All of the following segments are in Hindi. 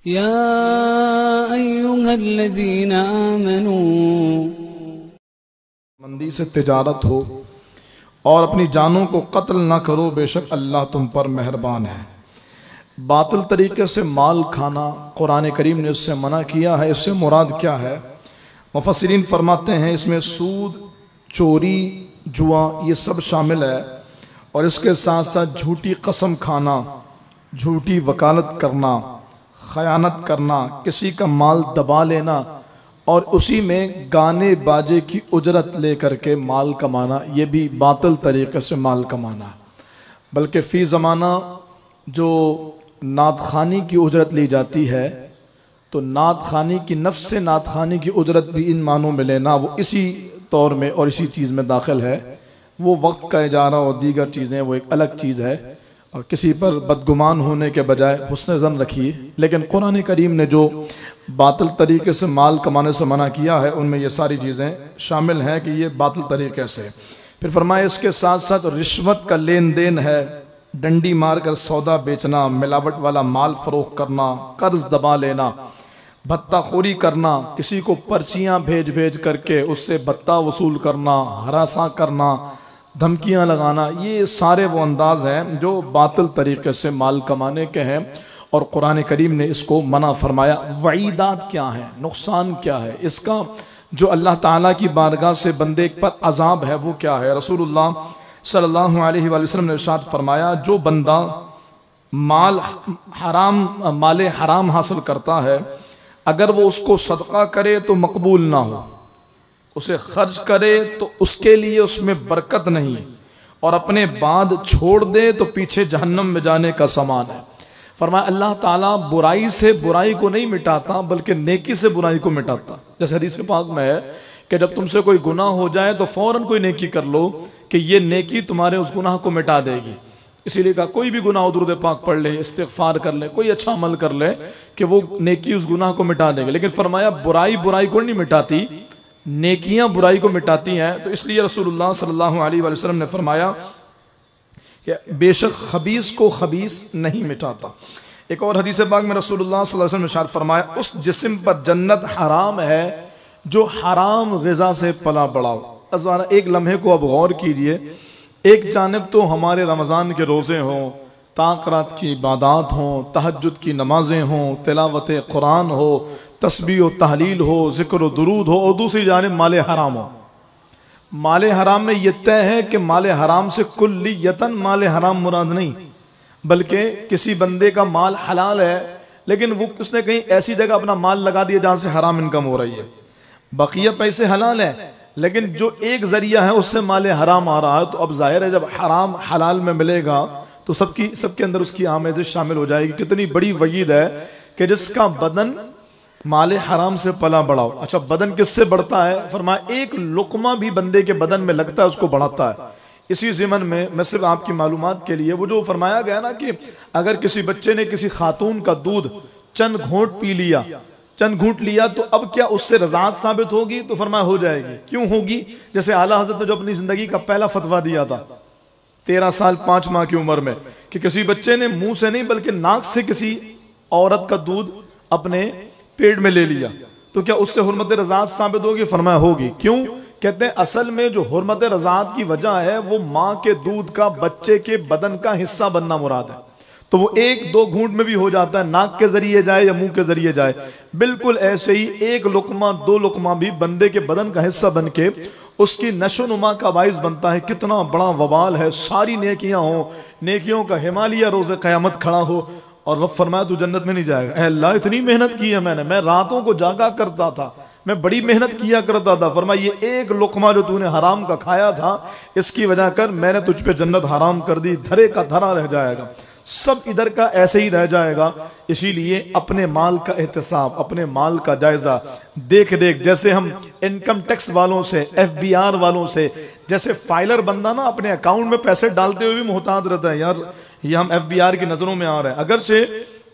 या अय्युहल्लज़ीना आमनू, मंदी से तिजारत हो और अपनी जानों को कत्ल ना करो, बेशक अल्लाह तुम पर मेहरबान है। बातिल तरीके से माल खाना कुरान करीम ने उससे मना किया है। इससे मुराद क्या है? मुफस्सिरीन फरमाते हैं इसमें सूद, चोरी, जुआ ये सब शामिल है और इसके साथ साथ झूठी कसम खाना, झूठी वकालत करना, खयानत करना, किसी का माल दबा लेना और उसी में गाने बाजे की उजरत लेकर के माल कमाना, ये भी बातिल तरीके से माल कमाना। बल्कि फ़ी ज़माना जो नात खानी की उजरत ली जाती है, तो नात खानी की नफ्स से नात खानी की उजरत भी इन मानों में लेना, वो इसी तौर में और इसी चीज़ में दाखिल है। वो वक्त का इजारा और दीगर चीज़ें वो एक अलग चीज़ है और किसी पर बदगुमान होने के बजाय हुस्न ज़न रखिए। लेकिन कुरान करीम ने जो बातिल तरीके से माल कमाने से मना किया है उनमें ये सारी चीज़ें शामिल हैं कि ये बातिल तरीके से। फिर फरमाया इसके साथ साथ रिश्वत का लेन देन है, डंडी मारकर सौदा बेचना, मिलावट वाला माल फरोख्त करना, कर्ज दबा लेना, भत्ताखोरी करना, किसी को पर्चियाँ भेज भेज करके उससे भत्ता वसूल करना, हरासा करना, धमकियाँ लगाना, ये सारे वो अंदाज हैं जो बातिल तरीके से माल कमाने के हैं और कुरान करीम ने इसको मना फरमाया। वईदात क्या है, नुकसान क्या है इसका, जो अल्लाह ताला की बारगाह से बंदे पर अजाब है वो क्या है? रसूलुल्लाह सल्लल्लाहु अलैहि वसल्लम ने इरशाद फरमाया, जो बंदा माल हराम हासिल करता है, अगर वो उसको सदका करे तो मकबूल ना हो, उसे खर्च करे तो उसके लिए उसमें बरकत नहीं, और अपने बाद छोड़ दे तो पीछे जहन्नम में जाने का समान है। फरमाया अल्लाह ताला बुराई से बुराई को नहीं मिटाता बल्कि नेकी से बुराई को मिटाता। जैसे हदीस पाक में है कि जब तुमसे कोई गुनाह हो जाए तो फौरन कोई नेकी कर लो कि ये नेकी तुम्हारे उस गुनाह को मिटा देगी। इसीलिए कहा कोई भी गुनाह दुरूद पाक पढ़ ले, इस्तिग़फ़ार कर ले, कोई अच्छा अमल कर ले कि वो नेकी उस गुनाह को मिटा देगी। लेकिन फरमाया बुराई बुराई को नहीं मिटाती, नेकियां बुराई को मिटाती हैं। तो इसलिए रसूलुल्लाह सल्लल्लाहु अलैहि वसल्लम ने फरमाया कि बेशक खबीस को खबीस नहीं मिटाता। एक और हदीस पाक में रसूलुल्लाह सल्लल्लाहु अलैहि वसल्लम ने इरशाद फरमाया, उस जिस्म पर जन्नत हराम है जो हराम ग़िज़ा से पला बढ़ाओ। अज़ारा एक लम्हे को अब गौर कीजिए, एक जानिब तो हमारे रमज़ान के रोज़े हों, ताक़रात की इबादत हों, तहज्जुद की नमाजें हों, तिलावत कुरान हो, तस्बीह व तहलील हो, ज़िक्र व दुरूद हो, और दूसरी जानिब माले हराम हो। माले हराम में यह तय है कि माले हराम से कुल्लियतन माले हराम मुराद नहीं, बल्कि किसी बंदे का माल हलाल है लेकिन वो उसने कहीं ऐसी जगह अपना माल लगा दिया जहाँ से हराम इनकम हो रही है। बकिया पैसे हलाल है लेकिन जो एक जरिया है उससे माले हराम आ रहा है, तो अब जाहिर है जब हराम हलाल में मिलेगा तो सबके अंदर उसकी आमेज़िश शामिल हो जाएगी। कितनी बड़ी वईद है कि जिसका बदन माले हराम से पला बढ़ाओ। अच्छा, बदन किससे बढ़ता है? फरमाया एक लुकमा भी बंदे के बदन में लगता है उसको बढ़ाता है। इसी ज़िमन में मैं सिर्फ आपकी मालूमात के लिए, वो जो फरमाया गया ना कि अगर किसी बच्चे ने किसी खातून का दूध चंद घूंट पी लिया, चंद घूंट लिया, तो अब क्या उससे रज़ात साबित होगी? तो फरमाया हो जाएगी। क्यों होगी? जैसे आला हज़रत ने जो अपनी ज़िंदगी का पहला फतवा दिया था 13 साल 5 माह की उम्र में कि किसी बच्चे ने मुंह से नहीं बल्कि नाक से किसी औरत का दूध अपने पेट में ले लिया, तो क्या उससे हुर्मत रज़ात साबित होगी? फरमाया होगी। क्यों? कहते हैं असल में जो हुर्मत रज़ात की वजह है वो माँ के दूध का बच्चे के बदन का हिस्सा बनना मुराद है। तो वो 1-2 घूंट में भी हो जाता है, नाक के जरिए जाए या मुंह के जरिए जाए। बिल्कुल ऐसे ही एक लुकमा 2 लुकमा भी बंदे के बदन का हिस्सा बन के उसकी नशो नुमा का बाइस बनता है। कितना बड़ा वबाल है। सारी नेकियां हो, नेकियों का हिमालय रोज़े क़यामत खड़ा हो और रब फरमाया तू जन्नत में नहीं जाएगा। अल्लाह इतनी मेहनत की है मैंने, मैं रातों को जागा करता था, मैं बड़ी मेहनत किया करता था। फरमाया ये एक लुकमा जो तूने हराम का खाया था इसकी वजह कर मैंने तुझ पे जन्नत हराम कर दी, धरे का धरा रह जाएगा, सब इधर का ऐसे ही रह जाएगा। इसीलिए अपने माल का एहतसाब, अपने माल का जायजा देख देख, जैसे हम इनकम टैक्स वालों से, FBI वालों से, जैसे फाइलर बंदा ना अपने अकाउंट में पैसे डालते हुए भी मोहतात रहता है, यार ये हम FBI की नजरों में आ रहे हैं।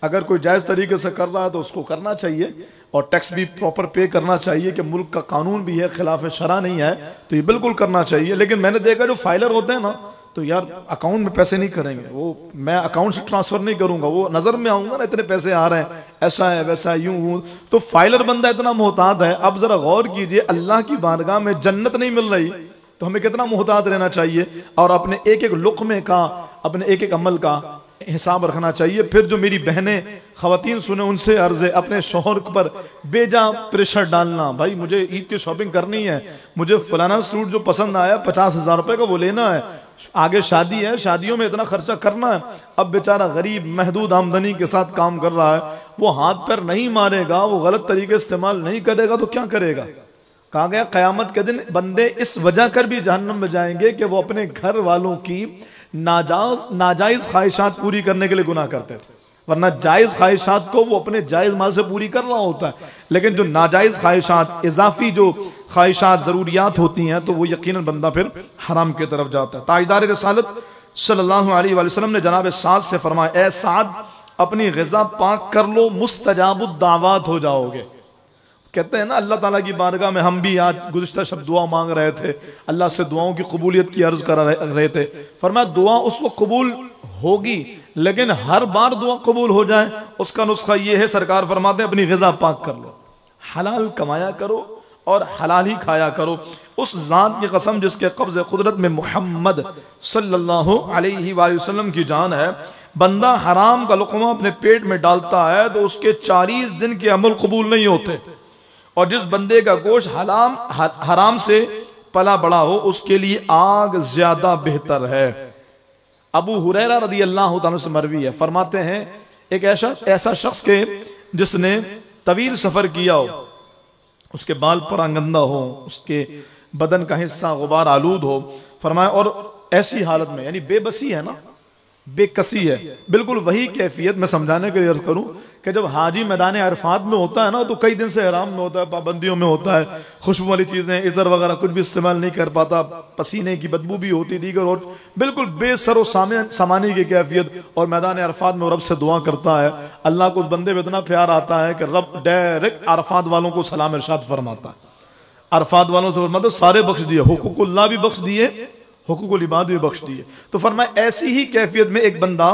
अगर कोई जायज तरीके से कर रहा है तो उसको करना चाहिए और टैक्स भी प्रॉपर पे करना चाहिए कि मुल्क का कानून भी है, खिलाफ शरा नहीं है, तो ये बिल्कुल करना चाहिए। लेकिन मैंने देखा जो फाइलर होते हैं ना, तो यार अकाउंट में पैसे नहीं करेंगे, वो मैं अकाउंट से ट्रांसफर नहीं करूंगा, वो नजर में आऊंगा ना इतने पैसे आ रहे हैं, ऐसा है वैसा है, यूं यूं। तो फाइलर बंदा इतना मोहतात है। अब जरा गौर कीजिए, अल्लाह की बारगाह में जन्नत नहीं मिल रही तो हमें कितना मोहतात रहना चाहिए और अपने एक एक लुक़्मे का, अपने एक एक अमल का हिसाब रखना चाहिए। फिर जो मेरी बहनें खवातीन सुने उनसे अर्ज है, अपने शोहर पर बेजा प्रेशर डालना, भाई मुझे ईद की शॉपिंग करनी है, मुझे फलाना सूट जो पसंद आया 50,000 रुपए का वो लेना है, आगे शादी है, शादियों में इतना खर्चा करना है। अब बेचारा गरीब महदूद आमदनी के साथ काम कर रहा है, वो हाथ पैर नहीं मारेगा, वो गलत तरीके इस्तेमाल नहीं करेगा तो क्या करेगा। कहा गया क़यामत के दिन बंदे इस वजह कर भी जहन्नम में जाएंगे कि वो अपने घर वालों की नाजायज ख्वाहिशात पूरी करने के लिए गुनाह करते थे, वरना जायज ख्वाहिशात को वो अपने जायज माल से पूरी कर रहा होता है। लेकिन जो नाजायज ख्वाहिशात, इजाफी जो ख्वाहिशात जरूरियात होती हैं, तो वो यकीनन बंदा फिर हराम की तरफ जाता है। ताजदार रिसालत सल्लल्लाहु अलैहि वसल्लम ने जनाब साद से फरमाया, ए साद अपनी ग़िज़ा पाक कर लो, मुस्तजाबुद दावत हो जाओगे। कहते हैं ना अल्लाह ताला की बारगाह में हम भी आज गुज़िश्ता शब दुआ मांग रहे थे, अल्लाह से दुआओं की कबूलियत की अर्ज कर रहे थे। फरमाया दुआ उस वक्त कबूल होगी, लेकिन हर बार दुआ कबूल हो जाए उसका नुस्खा ये है, सरकार फरमाते हैं अपनी ग़िज़ा पाक कर लो, हलाल कमाया करो और हलाल ही खाया करो। उस ज़ात की कसम जिसके कब्ज़ कुदरत में मोहम्मद सल्लल्लाहु अलैहि वसल्लम की जान है, बंदा हराम का लुक़मा अपने पेट में डालता है तो उसके 40 दिन के अमल कबूल नहीं होते, और जिस बंदे का गोश्त हराम से पला बड़ा हो उसके लिए आग ज्यादा बेहतर है। अबू हुरैरा रज़ी अल्लाह तआला से मरवी है, फरमाते हैं एक ऐसा शख्स के जिसने तवील सफर किया हो, उसके बाल परागंदा हो, उसके बदन का हिस्सा गुबार आलूद हो, फरमाया और ऐसी हालत में, यानी बेबसी है ना, बेकसी है, बिल्कुल वही कैफियत मैं समझाने के लिए अर्ज करूं कि जब हाजी मैदान अरफात में होता है ना, तो कई दिन से हराम में होता है, पाबंदियों में होता है, खुशबू वाली चीजें इधर वगैरह कुछ भी इस्तेमाल नहीं कर पाता, पसीने की बदबू भी होती, दीगर और बिल्कुल बेसरो सामानी की कैफियत, और मैदान अरफात में रब से दुआ करता है। अल्लाह को उस बंदे में इतना प्यार आता है कि रब डायरेक्ट अरफात वालों को सलाम इरशाद फरमाता है, अरफात वालों से मतलब सारे बख्श दिए, हुकूकुल्लाह भी बख्श दिए, हुकूकुल इबाद भी बख्श दिए। तो फरमाया ऐसी ही कैफियत में एक बंदा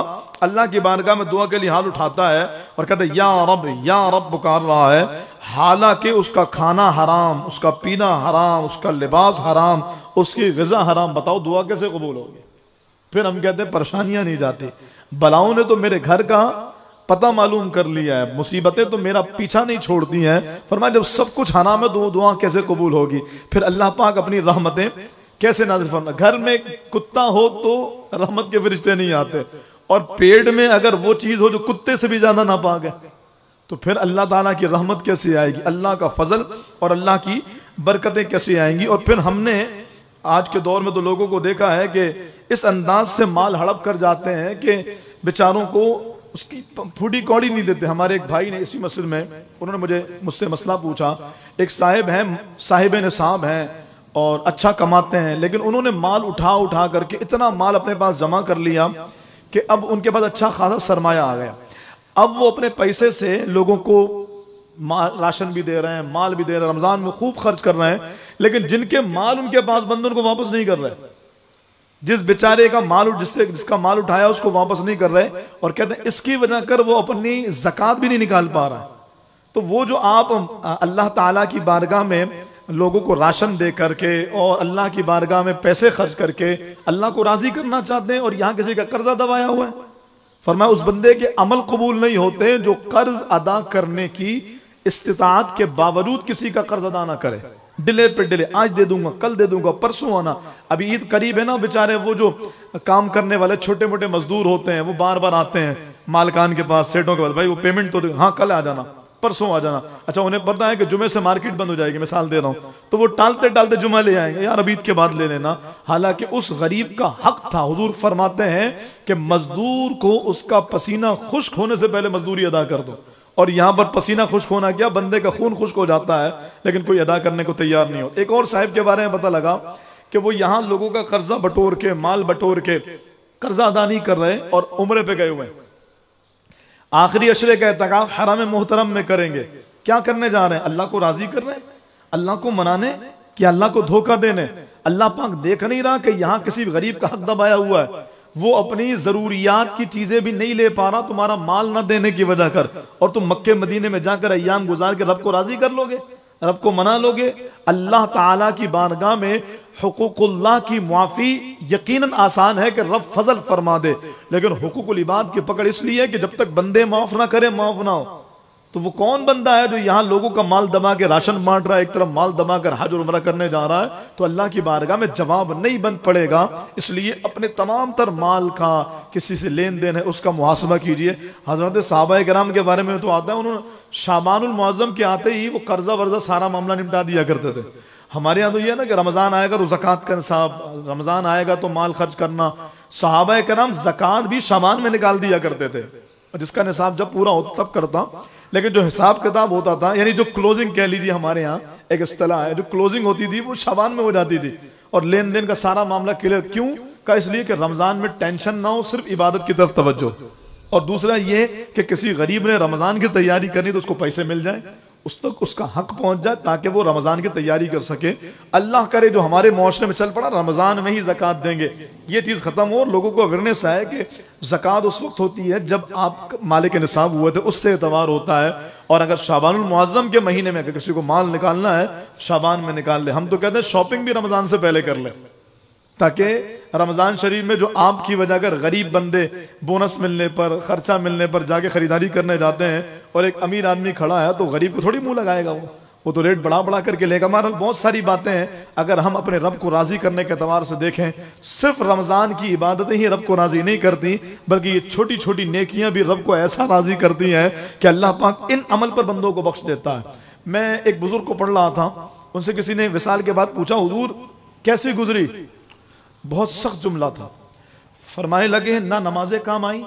अल्लाह की बारगाह में दुआ के लिए हाथ उठाता है और कहता है या रब पुकार रहा है, हालांकि उसका खाना हराम, उसका पीना हराम, उसका लिबास हराम, उसकी ग़िज़ा हराम। बताओ दुआ कैसे कबूल होगी। फिर हम कहते हैं परेशानियां नहीं जाती, बलाओं ने तो मेरे घर का पता मालूम कर लिया है, मुसीबतें तो मेरा पीछा नहीं छोड़ती हैं। फरमाया जब सब कुछ हराम है तो दुआ कैसे कबूल होगी। फिर अल्लाह पाक अपनी रहमतें कैसे नाज़िल फरमा। घर में कुत्ता हो तो रहमत के फरिश्ते नहीं आते, और पेड़ में अगर वो चीज हो जो कुत्ते से भी ज्यादा नापाक है, तो फिर अल्लाह ताला की रहमत कैसे आएगी, अल्लाह का फजल और अल्लाह की बरकतें कैसे आएंगी। और फिर हमने आज के दौर में तो लोगों को देखा है कि इस अंदाज से माल हड़प कर जाते हैं कि बेचारों को उसकी फूटी कौड़ी नहीं देते। हमारे एक भाई ने इसी मस्जिद में, उन्होंने मुझसे मसला पूछा, एक साहिब हैं, साहिब निसाब हैं और अच्छा कमाते हैं, लेकिन उन्होंने माल उठा करके इतना माल अपने पास जमा कर लिया कि अब उनके पास अच्छा खासा सरमाया आ गया। अब वो अपने पैसे से लोगों को राशन भी दे रहे हैं, माल भी दे रहे हैं, रमजान में खूब खर्च कर रहे हैं, लेकिन जिनके माल उनके पास बंदे उनको वापस नहीं कर रहे। जिस बेचारे का माल जिसका माल उठाया उसको वापस नहीं कर रहे, और कहते हैं इसकी वजह कर वो अपनी ज़कात भी नहीं निकाल पा रहा है। तो वो जो आप अल्लाह ताला की बारगाह में लोगों को राशन दे करके और अल्लाह की बारगाह में पैसे खर्च करके अल्लाह को राजी करना चाहते हैं, और यहाँ किसी का कर्जा दबाया हुआ है, फरमाया उस बंदे के अमल कबूल नहीं होते जो कर्ज अदा करने की इस्तिताअत के बावजूद किसी का कर्ज अदा ना करे, डिले पे डिले, आज दे दूंगा, कल दे दूंगा, परसों आना। अभी ईद करीब है ना, बेचारे वो जो काम करने वाले छोटे मोटे मजदूर होते हैं वो बार बार आते हैं मालकान के पास, सेठों के पास, भाई वो पेमेंट तो हाँ कल आ जाना, परसों आ जाना। अच्छा उन्हें पता है कि जुमे से मार्केट बंद हो जाएगी, मिसाल दे रहा हूं, तो वो टालते टालते जुमा ले आएंगे, यार अब ईद के बाद ले लेना। हालांकि उस गरीब का हक था। हुजूर फरमाते हैं कि मजदूर को उसका पसीना खुश्क होने से पहले मजदूरी अदा कर दो, और यहां पर पसीना खुश्क होना क्या, बंदे का खून खुश्क हो जाता है, लेकिन कोई अदा करने को तैयार नहीं हो। एक और साहिब के बारे में पता लगा कि वो यहां लोगों का कर्जा बटोर के, माल बटोर के कर्जा अदा नहीं कर रहे और उम्रे पे गए हुए हैं, आखिरी अशरे का एतकाफ हरम मोहतरम में करेंगे। क्या करने जा रहे हैं, अल्लाह को राजी कर रहे हैं, अल्लाह को मनाने, कि अल्लाह को धोखा देने। अल्लाह पाक देख नहीं रहा कि यहाँ किसी गरीब का हक दबाया हुआ है, वो अपनी जरूरियात की चीजें भी नहीं ले पा रहा तुम्हारा माल ना देने की वजह कर, और तुम मक्के मदीने में जाकर अय्याम गुजार के रब को राजी कर लोगे, रब को मना लोगे। अल्लाह ताला की बारगाह में हुकूकुल्लाह की मुआफी यकीनन आसान है कि रब फजल फरमा दे, लेकिन हुकूकुल इबाद की पकड़ इसलिए है कि जब तक बंदे माफ ना करे माफ ना हो। तो वो कौन बंदा है जो यहाँ लोगों का माल दबा के राशन बांट रहा है, एक तरफ माल दबा कर हज और उम्रा करने जा रहा है, तो अल्लाह की बारगाह में जवाब नहीं बन पड़ेगा। इसलिए अपने तमाम तर माल का किसी से लेन देन है उसका मुहासबा कीजिए। हजरत साहबा किराम के बारे में तो आता है, उन्होंने शाबानुल मुअज़्ज़म के आते ही वो कर्जा वर्जा सारा मामला निपटा दिया करते थे। हमारे यहाँ तो ये है ना कि रमजान आएगा तो ज़कात का निसाब, रमजान आएगा तो माल खर्च करना। सहाबा किराम ज़कात भी शाबान में निकाल दिया करते थे, जिसका निसाब जब पूरा होता तब करता, लेकिन जो हिसाब किताब होता था, यानी जो क्लोजिंग कह लीजिए, हमारे यहाँ एक इस्तिलाह है, जो क्लोजिंग होती थी वो शाबान में हो जाती थी और लेन देन का सारा मामला क्लियर। क्यों का? इसलिए कि रमजान में टेंशन ना हो, सिर्फ इबादत की तरफ तवज्जो। और दूसरा ये कि किसी गरीब ने रमजान की तैयारी करनी तो उसको पैसे मिल जाए, उस तक उसका हक पहुंच जाए ताकि वो रमजान की तैयारी कर सके। अल्लाह करे जो हमारे मुआशरे में चल पड़ा रमजान में ही ज़कात देंगे, ये चीज़ खत्म हो, लोगों को अवेयरनेस आए कि ज़कात उस वक्त होती है जब आप मालिक निसाब हुए थे, उससे एतबार होता है। और अगर शाबानुल मुअज़्ज़म के महीने में अगर किसी को माल निकालना है शाबान में निकाल ले। हम तो कहते हैं शॉपिंग भी रमजान से पहले कर ले, ताकि रमजान शरीफ में जो आपकी वजह अगर गरीब बंदे बोनस मिलने पर, खर्चा मिलने पर जाके खरीदारी करने जाते हैं और एक अमीर आदमी खड़ा है तो गरीब को थोड़ी मुंह लगाएगा, वो तो रेट बढ़ा बढ़ा करके लेगा। हमारा बहुत सारी बातें हैं, अगर हम अपने रब को राजी करने के एतबार से देखें, सिर्फ रमजान की इबादतें ही रब को राजी नहीं करती, बल्कि ये छोटी छोटी नेकियां भी रब को ऐसा राजी करती हैं कि अल्लाह पाक इन अमल पर बंदों को बख्श देता है। मैं एक बुजुर्ग को पढ़ रहा था, उनसे किसी ने विसाल के बाद पूछा, हुजूर कैसी गुजरी? बहुत सख्त जुमला था। फरमाने लगे, ना नमाजें काम आई,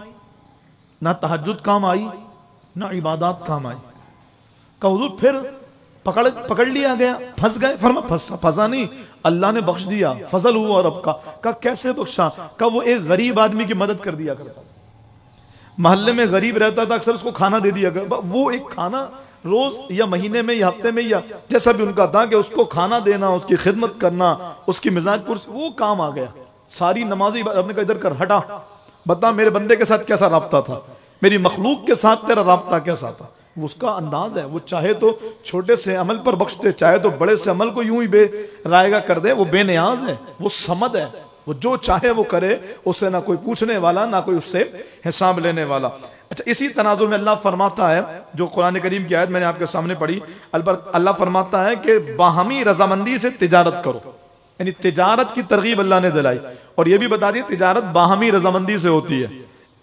ना तहज्जुद काम आई, ना इबादत काम आई। कहा हुजूर फिर पकड़ लिया गया, फंस गए? फरमा फंसा नहीं, अल्लाह ने बख्श दिया, फजल हुआ रब का। कहा कैसे बख्शा? कहा वो एक गरीब आदमी की मदद कर दिया करता, मोहल्ले में गरीब रहता था, अक्सर उसको खाना दे दिया करता। वो एक खाना रोज या महीने में या हफ्ते में या जैसा भी उनका था कि उसको खाना देना, उसकी खिदमत करना, उसकी मिजाज कुर्सी, वो काम आ गया। सारी नमाज़ी अपने का इधर कर हटा, बता मेरे बंदे के साथ कैसा राब्ता था, मेरी मखलूक के साथ तेरा राब्ता कैसा था। वो उसका अंदाज है, वो चाहे तो छोटे से अमल पर बख्श दे, चाहे तो बड़े से अमल को यूं ही बेरायगा कर दे। वो बेनियाज है, वो समद है, वो जो चाहे वो करे, उससे ना कोई पूछने वाला ना कोई उससे हिसाब लेने वाला। अच्छा, इसी तनाजुर में अल्लाह फरमाता है, जो कुरान करीम की आयत मैंने आपके सामने पढ़ी, अल्लाह फरमाता है कि बाहमी रजामंदी से तिजारत करो, यानी तिजारत की तरगीब अल्लाह ने दिलाई। और यह भी बता दिया तिजारत बाहमी रजामंदी से होती है,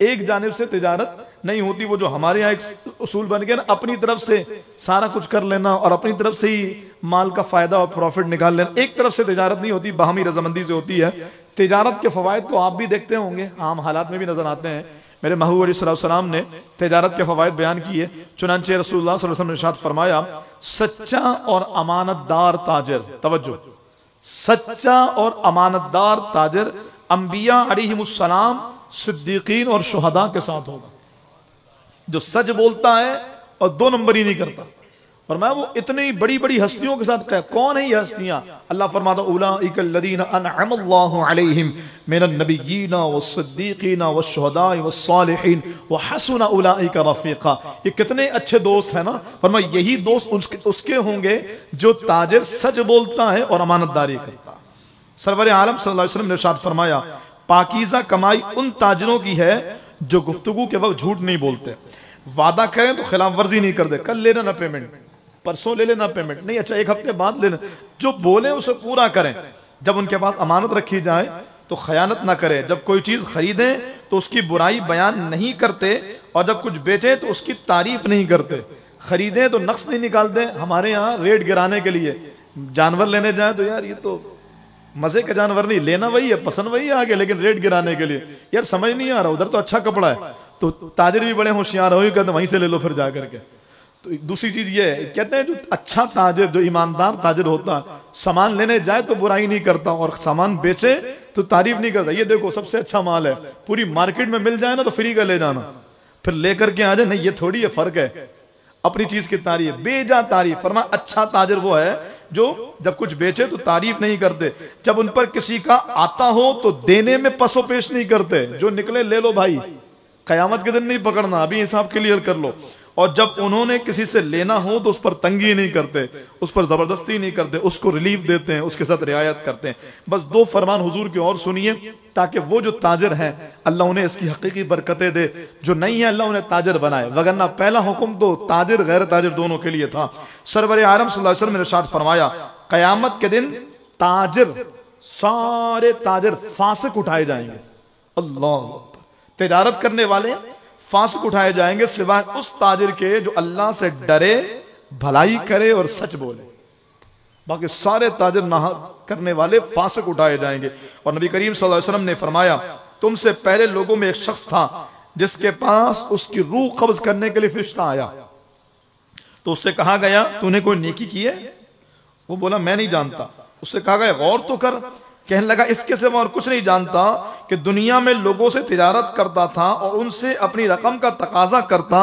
एक जानिब से तिजारत नहीं होती। वो जो हमारे यहाँ एक उसूल बन गया ना, अपनी तरफ से सारा कुछ कर लेना और अपनी तरफ से ही माल का फायदा और प्रॉफिट निकाल लेना, एक तरफ से तिजारत नहीं होती, बाहमी रजामंदी से होती है। तिजारत के फवायद तो आप भी देखते होंगे, आम हालात में भी नजर आते हैं। मेरे महबूब अलैहिस्सलाम ने तिजारत के फवायद बयान किए, चुनांचे रसूलुल्लाह सल्लल्लाहु अलैहि वसल्लम ने इरशाद फरमाया, सच्चा और अमानतदार ताजिर, तवज्जो, सच्चा और अमानतदार ताजिर अंबिया अलैहिमुस्सलाम, सिद्दीकीन और शुहदा के साथ होगा। जो सच बोलता है और दो नंबर ही नहीं करता। फरमाया वो इतनी बड़ी बड़ी हस्तियों के साथ कह, कौन है ये हस्तियां? अल्लाह फरमाता उलाइका अल्लज़ीना अनअमल्लाहु अलैहिम मिनन नबिय्यीना वस्सिद्दीकीना वश्शुहदाई वस्सालिहीन व हसुना उलाइका रफीका। ये कितने अच्छे दोस्त हैं ना। फरमाया यही दोस्त उसके होंगे जो ताजिर सच बोलता है और अमानतदारी करता है। सरवर आलम सल्लल्लाहु अलैहि वसल्लम ने इरशाद फरमाया, पाकीज़ा कमाई उन ताजिरों की है जो गुफ्तगू के वक्त झूठ नहीं बोलते, वादा करें तो खिलाफ वर्जी नहीं कर दे, कल लेना ना पेमेंट, परसों ले लेना पेमेंट, नहीं अच्छा एक हफ्ते बाद लेना, जो बोले उसे पूरा करें। जब उनके पास अमानत रखी जाए तो खयानत ना करें, जब कोई चीज खरीदें तो उसकी बुराई बयान नहीं करते, और जब कुछ बेचें तो उसकी तारीफ नहीं करते, खरीदें तो नक्स नहीं निकालते। हमारे यहाँ रेट गिराने के लिए जानवर लेने जाए तो यार ये तो मजे का जानवर नहीं, लेना वही है, पसंद वही है आगे, लेकिन रेट गिराने के लिए यार समझ नहीं आ रहा, उधर तो अच्छा कपड़ा है, तो ताजिर भी बड़े होशियार हो, कहते वहीं से ले लो फिर जा करके। तो दूसरी चीज ये है, कहते हैं जो अच्छा ताजिर, जो ईमानदार ताजिर होता, सामान लेने जाए तो बुराई नहीं करता और सामान बेचे तो तारीफ नहीं करता। ये देखो सबसे अच्छा माल है, पूरी मार्केट में मिल जाए ना तो फ्री का ले जाना, फिर लेकर के आ जाए, नहीं ये थोड़ी है, फर्क है, अपनी चीज की तारीफ, बेजा तारीफ। फरमा अच्छा ताजिर वो है जो जब कुछ बेचे तो तारीफ नहीं करते, जब उन पर किसी का आता हो तो देने में पसो पेश नहीं करते, जो निकले ले लो भाई, कयामत के दिन नहीं पकड़ना, अभी हिसाब क्लियर कर लो। और जब उन्होंने किसी से लेना हो तो उस पर तंगी नहीं करते, उस पर जबरदस्ती नहीं करते, उसको रिलीफ देते हैं, उसके साथ रियायत करते हैं। बस दो फरमान हुजूर की और सुनिए, ताकि वो जो ताजिर हैं अल्लाह उन्हें इसकी हकीकी बरकतें दे, जो नहीं है अल्लाह उन्हें ताजिर बनाए। वगरना पहला हुक्म तो ताजिर गैर ताजिर दोनों के लिए था। सरवर आलम सल्लल्लाहु अलैहि वसल्लम ने इरशाद फरमाया, कयामत के दिन ताजिर, सारे ताजिर फासिक उठाए जाएंगे। अल्लाह, तिजारत करने वाले फासिक उठाए जाएंगे, सिवाय उस ताजिर के जो अल्लाह से डरे, भलाई करे और सच बोले। बाकी सारे ताजिर नाहक करने वाले फासिक उठाए जाएंगे। और नबी करीम सल्लल्लाहु अलैहि वसल्लम ने फरमाया, तुमसे पहले लोगों में एक शख्स था जिसके पास उसकी रूह कब्ज करने के लिए फरिश्ता आया, तो उससे कहा गया तूने कोई नेकी की है? वो बोला मैं नहीं जानता। उससे कहा गया गौर तो कर। कहने लगा इसके सिवा और कुछ नहीं जानता कि दुनिया में लोगों से तिजारत करता था और उनसे अपनी रकम का तकाजा करता,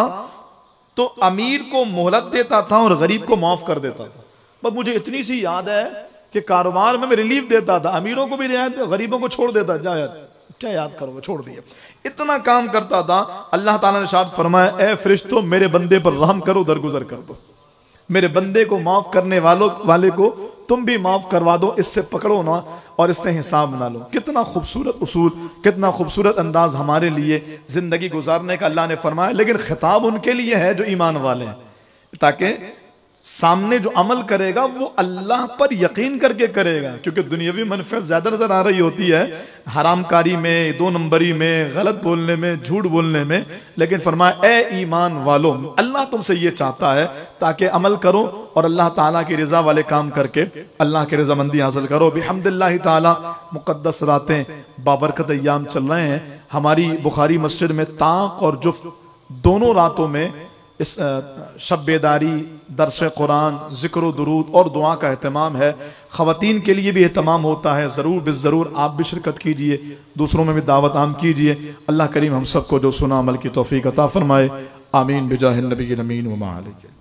तो अमीर को मोहलत देता था और गरीब को माफ कर देता था। बस मुझे इतनी सी याद है कि कारोबार में मैं रिलीफ देता था, अमीरों को भी रियायत, गरीबों को छोड़ देता, जा यार क्या याद करोगे, छोड़ दिए। इतना काम करता था। अल्लाह ताला ने इरशाद फरमाया, ए फरिश्तों मेरे बंदे पर रहम करो, दरगुजर कर दो, मेरे बंदे को माफ करने वाले को तुम भी माफ करवा दो, इससे पकड़ो ना और इससे हिसाब ना लो। कितना खूबसूरत उसूल, कितना खूबसूरत अंदाज हमारे लिए जिंदगी गुजारने का अल्लाह ने फरमाया। लेकिन खिताब उनके लिए है जो ईमान वाले हैं, ताकि सामने जो अमल करेगा वो अल्लाह पर यकीन करके करेगा, क्योंकि दुनियावी मनफियत ज्यादा नजर आ रही होती है हरामकारी में, दो नंबरी में, गलत बोलने में, झूठ बोलने में। लेकिन फरमाया, ए ईमान वालों, अल्लाह तुमसे ये चाहता है ताकि अमल करो और अल्लाह ताला की रजा वाले काम करके अल्लाह की रजामंदी हासिल करो। बिहम्दिल्लाहि ताला मुकद्दस रातें, बाबरकत अय्याम चल रहे हैं। हमारी बुखारी मस्जिद में ताक और जुफ्त दोनों रातों में इस शब बेदारी, दर्स कुरान, जिक्र दुरूद और दुआ का एहतमाम है। ख़वातीन के लिए भी एहतमाम होता है, ज़रूर बिज़रूर आप भी शिरकत कीजिए, दूसरों में भी दावत आम कीजिए। अल्लाह करीम हम सबको जो सुना अमल की तौफीक अता फरमाए। आमीन बिजाहिन नबी अमीन व मा अलैहि।